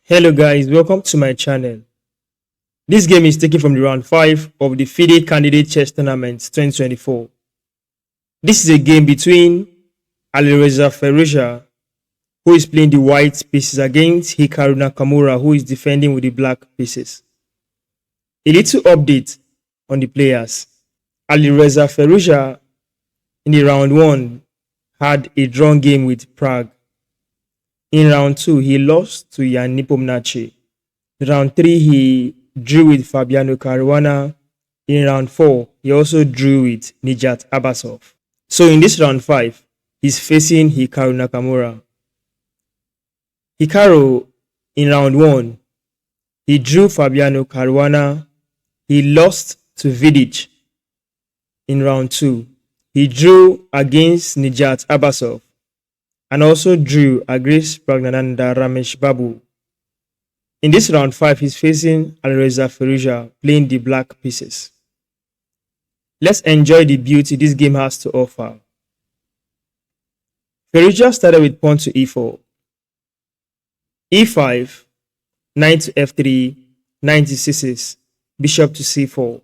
Hello guys, welcome to my channel. This game is taken from the round 5 of the FIDE Candidate Chess Tournament 2024. This is a game between Alireza Firouzja, who is playing the white pieces, against Hikaru Nakamura, who is defending with the black pieces. A little update on the players. Alireza Firouzja in the round 1 had a drawn game with Prague. In round 2, he lost to Nf4 Nc6. In round 3, he drew with Fabiano Caruana. In round 4, he also drew with Nijat Abbasov. So in this round 5, he's facing Hikaru Nakamura. Hikaru, in round 1, he drew Fabiano Caruana. He lost to Vidic. In round 2, he drew against Nijat Abbasov and also drew against Pragnananda Ramesh Babu. In this round 5, he's facing Alireza Firouzja, playing the black pieces. Let's enjoy the beauty this game has to offer. Firouzja started with pawn to e4, e5, knight to f3, knight to c6, bishop to c4.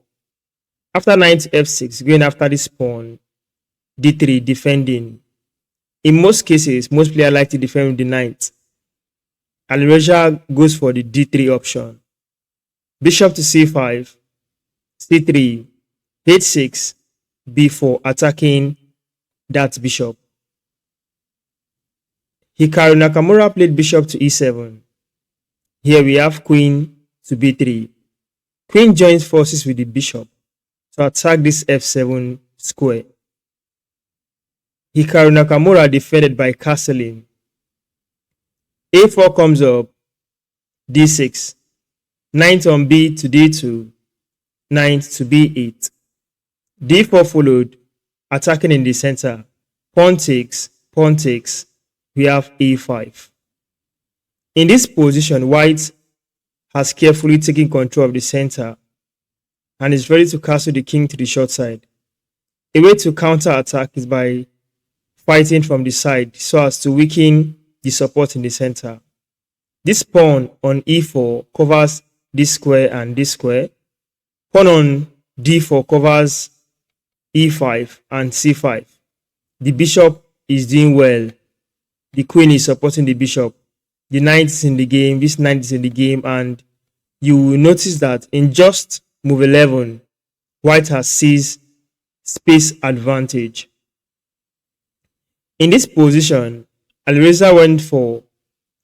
After knight to f6, going after this pawn, d3, defending. In most cases, most players like to defend with the knight. Alireza goes for the d3 option. Bishop to c5, c3, h6, b4, attacking that bishop. Hikaru Nakamura played bishop to e7. Here we have queen to b3. Queen joins forces with the bishop to attack this f7 square. Hikaru Nakamura defended by castling. a4 comes up, d6, knight on b to d2, knight to b8. d4 followed, attacking in the center. Pawn takes, we have a5. In this position, white has carefully taken control of the center and is ready to castle the king to the short side. A way to counter attack is by fighting from the side so as to weaken the support in the center. This pawn on e4 covers this square and this square. Pawn on d4 covers e5 and c5. The bishop is doing well. The queen is supporting the bishop. The knight is in the game. This knight is in the game, and you will notice that in just move 11, white has seized space advantage. In this position, Alireza went for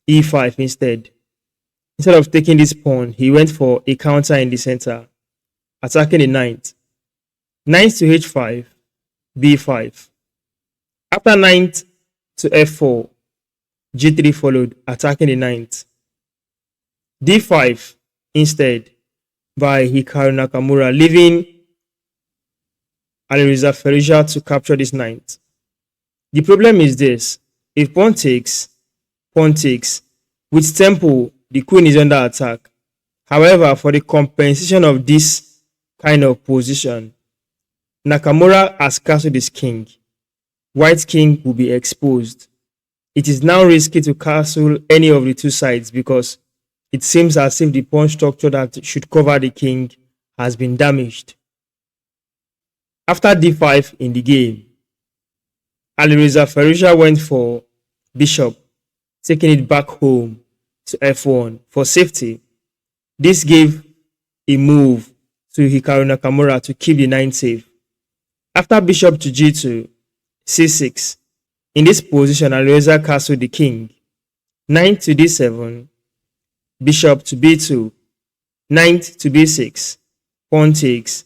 e5 instead. Instead of taking this pawn, he went for a counter in the center, attacking the knight. Knight to h5, b5. After knight to f4, g3 followed, attacking the knight. d5 instead by Hikaru Nakamura, leaving Alireza Firouzja to capture this knight. The problem is this: if pawn takes, with tempo, the queen is under attack. However, for the compensation of this kind of position, Nakamura has castled his king. White king will be exposed. It is now risky to castle any of the two sides because it seems as if the pawn structure that should cover the king has been damaged. After d5 in the game, Alireza Firouzja went for bishop, taking it back home to f1 for safety. This gave a move to Hikaru Nakamura to keep the knight safe. After bishop to g2, c6. In this position, Alireza castled the king. Knight to d7, bishop to b2, knight to b6, pawn takes.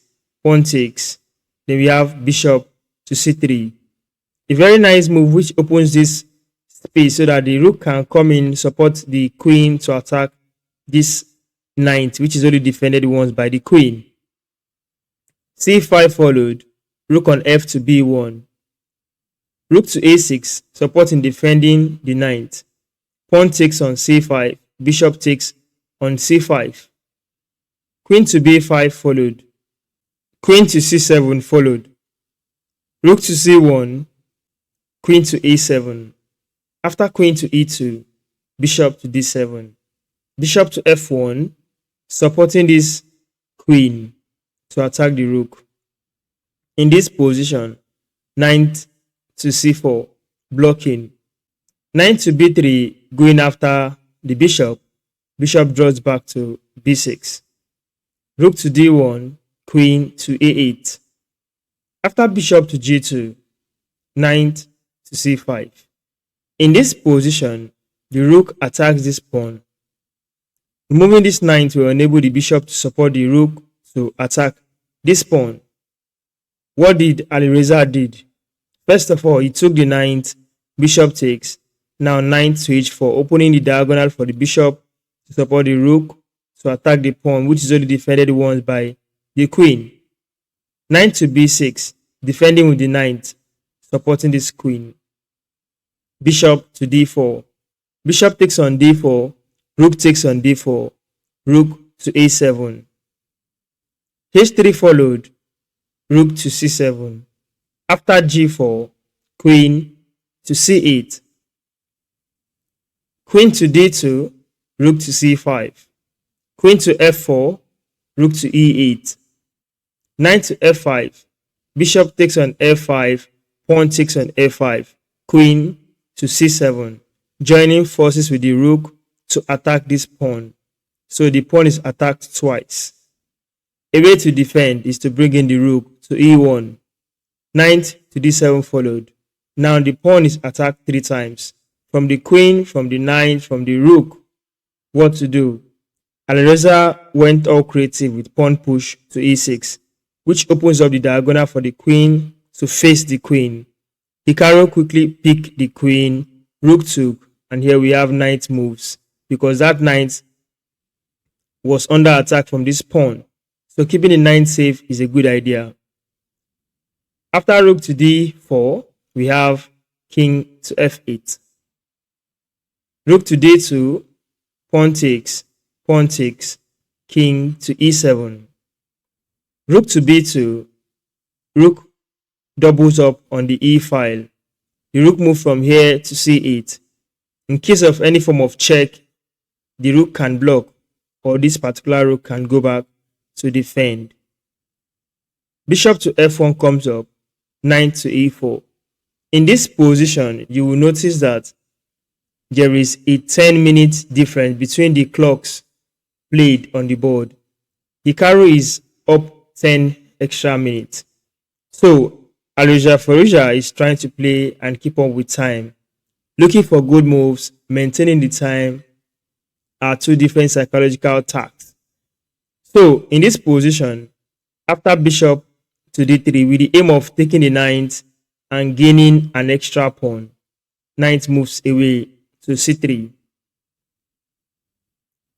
Then we have bishop to c3. A very nice move which opens this space so that the rook can come in, support the queen to attack this knight, which is only defended once by the queen. c5 followed, rook on f to b1. Rook to a6, supporting defending the knight. Pawn takes on c5, bishop takes on c5. Queen to b5 followed. Queen to c7 followed. Rook to c1, queen to a7. After queen to e2, bishop to d7. bishop to f1, supporting this queen to attack the rook. In this position, knight to c4, blocking. Knight to b3, going after the bishop. Bishop draws back to b6. Rook to d1, queen to a8. After bishop to g2, knight to c5. In this position, the rook attacks this pawn. Removing this knight will enable the bishop to support the rook to attack this pawn. What did Alireza did? First of all, he took the knight, bishop takes. Now knight to h4, opening the diagonal for the bishop to support the rook to attack the pawn, which is only defended once by the queen. Knight to b6, defending with the knight, supporting this queen. Bishop to d4. Bishop takes on d4, rook takes on d4, rook to a7. h3 followed, rook to c7. After g4, queen to c8. Queen to d2, rook to c5. Queen to f4, rook to e8. Knight to f5. Bishop takes on f5, pawn takes on f5. Queen to c7. Joining forces with the rook to attack this pawn. So the pawn is attacked twice. A way to defend is to bring in the rook to e1. Knight to d7 followed. Now the pawn is attacked 3 times. From the queen, from the knight, from the rook. What to do? Alireza went all creative with pawn push to e6, which opens up the diagonal for the queen to face the queen. Hikaru quickly picked the queen, rook took, and here we have knight moves, because that knight was under attack from this pawn. So keeping the knight safe is a good idea. After rook to d4, we have king to f8. Rook to d2, pawn takes, king to e7. Rook to b2, rook doubles up on the e file. The rook moves from here to c8. In case of any form of check, the rook can block, or this particular rook can go back to defend. Bishop to f1 comes up, knight to e4. In this position, you will notice that there is a 10-minute difference between the clocks played on the board. Hikaru is up 10 extra minutes. So Alireza Firouzja is trying to play and keep up with time. Looking for good moves, maintaining the time are two different psychological tasks. So in this position, after bishop to d3 with the aim of taking the knight and gaining an extra pawn, knight moves away to c3.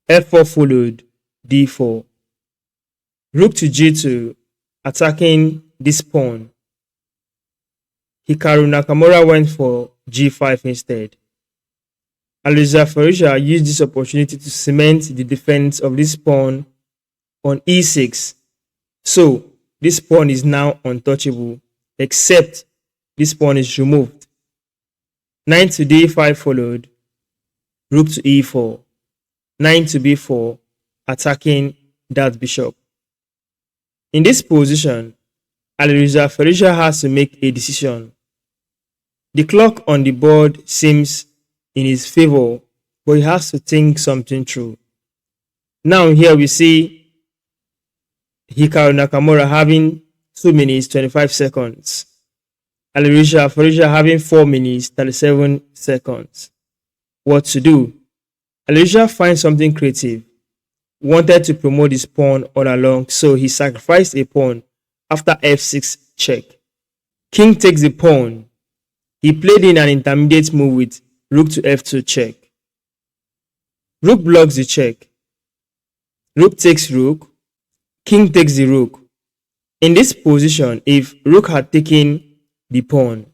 f4 followed, d4. Rook to g2, attacking this pawn. Hikaru Nakamura went for g5 instead. Alireza Firouzja used this opportunity to cement the defense of this pawn on e6. So this pawn is now untouchable, except this pawn is removed. Knight to d5 followed, rook to e4. Knight to b4, attacking that bishop. In this position, Alireza Firouzja has to make a decision. The clock on the board seems in his favor, but he has to think something through. Now here we see Hikaru Nakamura having 2 minutes 25 seconds. Alireza Firouzja having 4 minutes 37 seconds. What to do? Alireza finds something creative. Wanted to promote his pawn all along, so he sacrificed a pawn after f6 check. King takes the pawn. He played in an intermediate move with rook to f2 check. Rook blocks the check. Rook takes rook. King takes the rook. In this position, if rook had taken the pawn,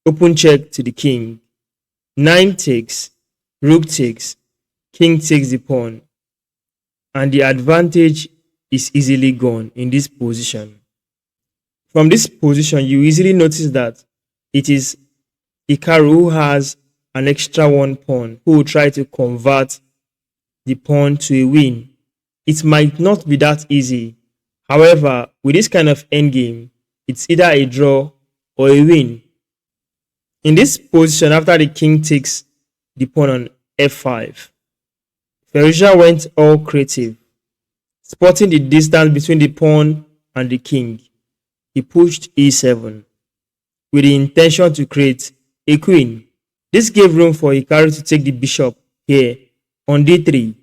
open check to the king. Knight takes, rook takes, king takes the pawn, and the advantage is easily gone in this position. From this position, you easily notice that it is Hikaru who has an extra 1 pawn, who will try to convert the pawn to a win. It might not be that easy. However, with this kind of endgame, it's either a draw or a win. In this position, after the king takes the pawn on f5, Firouzja went all creative. Spotting the distance between the pawn and the king, he pushed e7 with the intention to create a queen. This gave room for Hikaru to take the bishop here on d3.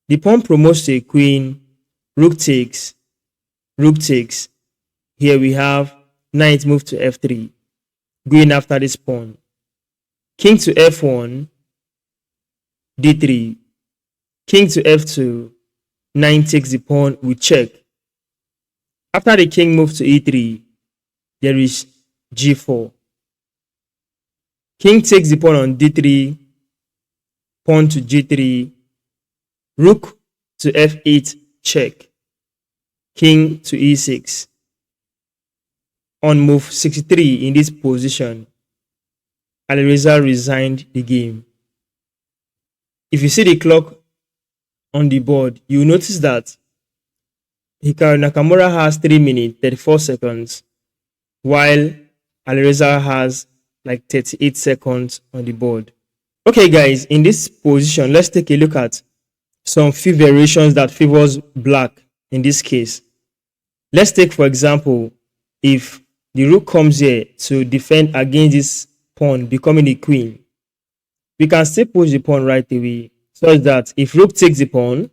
The pawn promotes to a queen, rook takes. Here we have knight move to f3, going after this pawn. King to f1, d3, king to f2, knight takes the pawn with check. After the king moves to e3, there is g4. King takes the pawn on d3, pawn to g3, rook to f8, check. King to e6. On move 63 in this position, Alireza resigned the game. If you see the clock on the board, you will notice that Hikaru Nakamura has 3 minutes 34 seconds, while Alireza has like 38 seconds on the board. Okay guys, in this position, let's take a look at some few variations that favors black in this case. Let's take, for example, if the rook comes here to defend against this pawn becoming a queen, we can still push the pawn right away, such that if rook takes the pawn,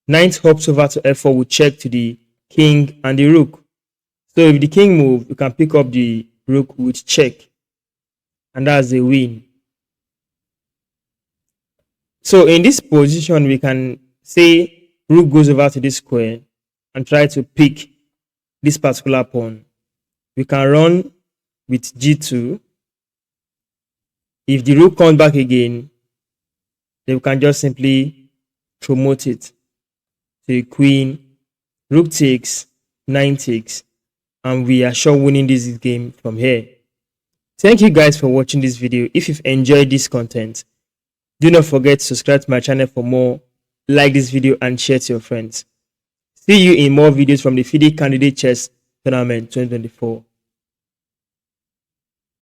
knight hops over to f4 with check to the king and the rook. So if the king moves, you can pick up the rook with check, and that's a win. So in this position, we can say rook goes over to this square and try to pick this particular pawn. We can run with g2. If the rook comes back again, then we can just simply promote it to a queen, rook takes, knight takes, and we are sure winning this game from here. Thank you guys for watching this video. If you've enjoyed this content, do not forget to subscribe to my channel for more, like this video and share to your friends. See you in more videos from the FIDE Candidate Chess Tournament 2024.